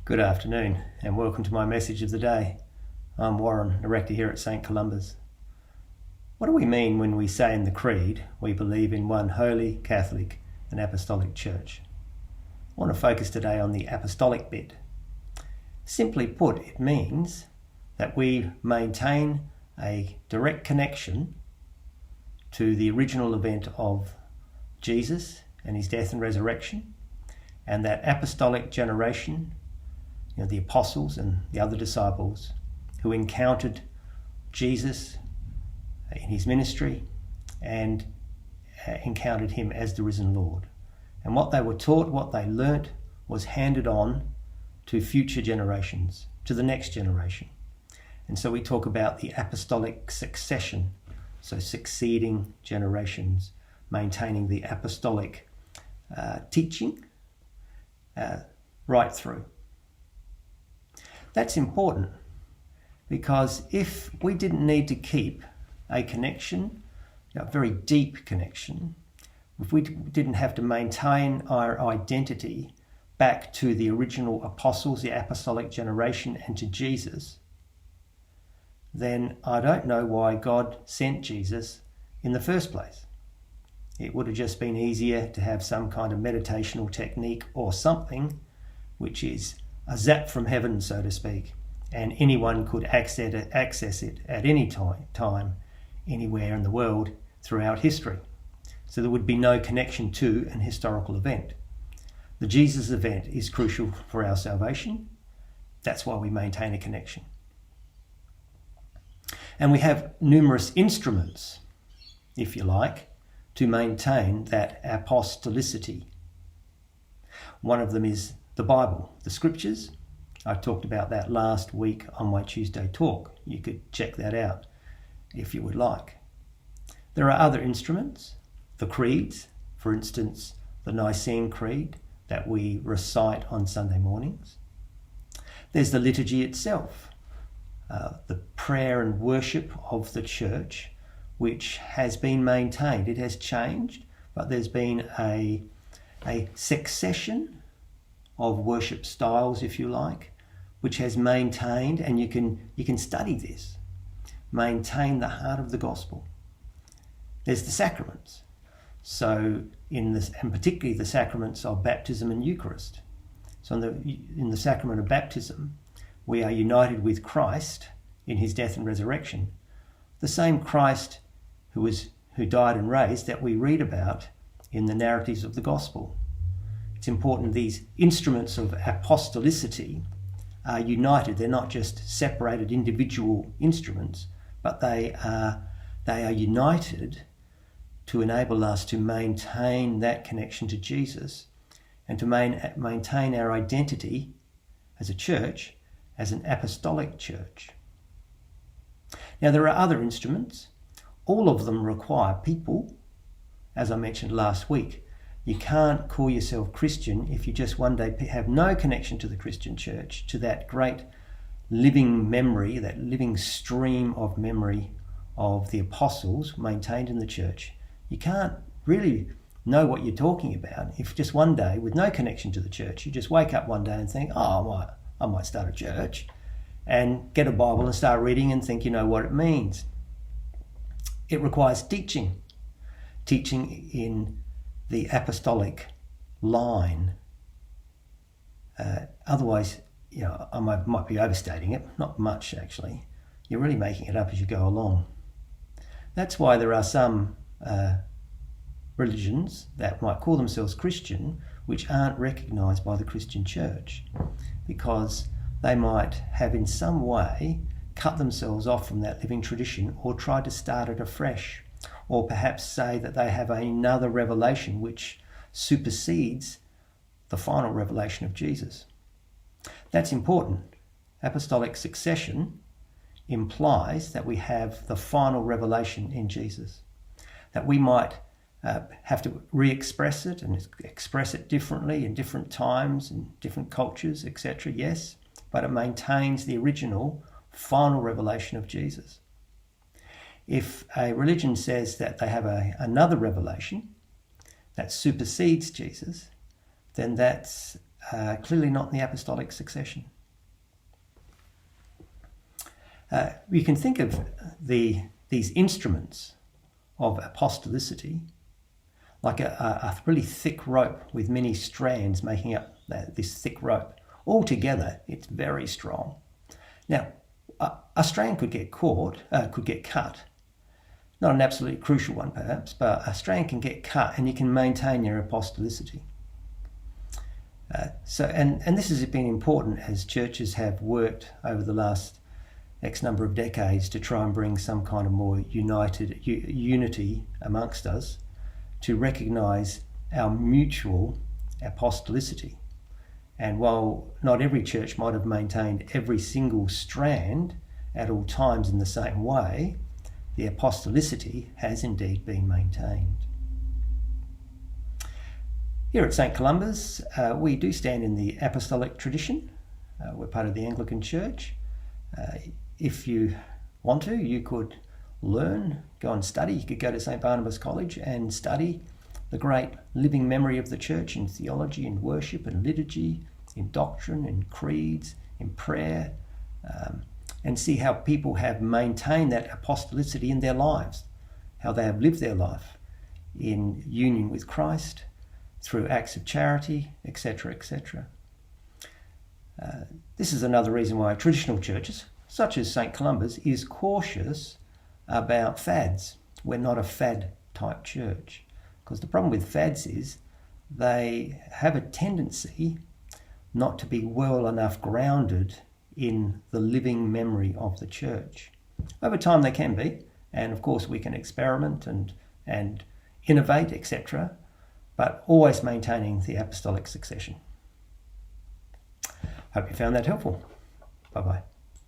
Good afternoon and welcome to my message of the day. I'm Warren, a rector here at St. Columba's. What do we mean when we say in the Creed we believe in one holy, Catholic and apostolic church? I want to focus today on the apostolic bit. Simply put, it means that we maintain a direct connection to the original event of Jesus and his death and resurrection, and that apostolic generation, the apostles and the other disciples who encountered Jesus in his ministry and encountered him as the risen Lord. And what they were taught, what they learnt, was handed on to future generations, to the next generation. And so we talk about the apostolic succession, so succeeding generations, maintaining the apostolic teaching right through. That's important because if we didn't need to keep a connection, a very deep connection, if we didn't have to maintain our identity back to the original apostles, the apostolic generation, and to Jesus, then I don't know why God sent Jesus in the first place. It would have just been easier to have some kind of meditational technique or something which is a zap from heaven, so to speak, and anyone could access it at any time, anywhere in the world throughout history. So there would be no connection to an historical event. The Jesus event is crucial for our salvation. That's why we maintain a connection. And we have numerous instruments, if you like, to maintain that apostolicity. One of them is the Bible, the scriptures. I talked about that last week on my Tuesday talk. You could check that out if you would like. There are other instruments, the creeds, for instance, the Nicene Creed that we recite on Sunday mornings. There's the liturgy itself, the prayer and worship of the church, which has been maintained. It has changed, but there's been a succession of worship styles, if you like, which has maintained, and you can study this, maintain the heart of the gospel. There's the sacraments, so and particularly the sacraments of baptism and Eucharist. So in the sacrament of baptism, we are united with Christ in his death and resurrection, the same Christ who died and raised that we read about in the narratives of the gospel. It's important these instruments of apostolicity are united. They're not just separated individual instruments, but they are united to enable us to maintain that connection to Jesus and to maintain our identity as a church, as an apostolic church. Now, there are other instruments. All of them require people, as I mentioned last week. You can't call yourself Christian if you just one day have no connection to the Christian church, to that great living memory, that living stream of memory of the apostles maintained in the church. You can't really know what you're talking about if just one day, with no connection to the church, you just wake up one day and think, I might start a church, and get a Bible and start reading and think you know what it means. It requires teaching in the apostolic line. Otherwise, I might be overstating it, not much actually. You're really making it up as you go along. That's why there are some religions that might call themselves Christian which aren't recognised by the Christian church, because they might have in some way cut themselves off from that living tradition or try to start it afresh, or perhaps say that they have another revelation which supersedes the final revelation of Jesus. That's important. Apostolic succession implies that we have the final revelation in Jesus, that we might have to re-express it and express it differently in different times and different cultures, etc. Yes, but it maintains the original final revelation of Jesus. If a religion says that they have another revelation that supersedes Jesus, then that's clearly not in the apostolic succession. You can think of these instruments of apostolicity like a really thick rope with many strands making up this thick rope. All together, it's very strong. Now, a strand could get cut. Not an absolutely crucial one, perhaps, but a strand can get cut and you can maintain your apostolicity. And this has been important as churches have worked over the last X number of decades to try and bring some kind of more unity amongst us, to recognise our mutual apostolicity. And while not every church might have maintained every single strand at all times in the same way, the apostolicity has indeed been maintained. Here at St. Columba's, we do stand in the apostolic tradition. We're part of the Anglican Church. If you want to, you could learn, go and study. You could go to St. Barnabas College and study the great living memory of the church in theology, in worship, and liturgy, in doctrine, in creeds, in prayer, and see how people have maintained that apostolicity in their lives, how they have lived their life in union with Christ through acts of charity, etc., etc. This is another reason why traditional churches, such as St. Columba's, is cautious about fads. We're not a fad-type church, because the problem with fads is they have a tendency not to be well enough grounded in the living memory of the church. Over time they can be, and of course we can experiment and innovate, etc., but always maintaining the apostolic succession. Hope you found that helpful. Bye-bye.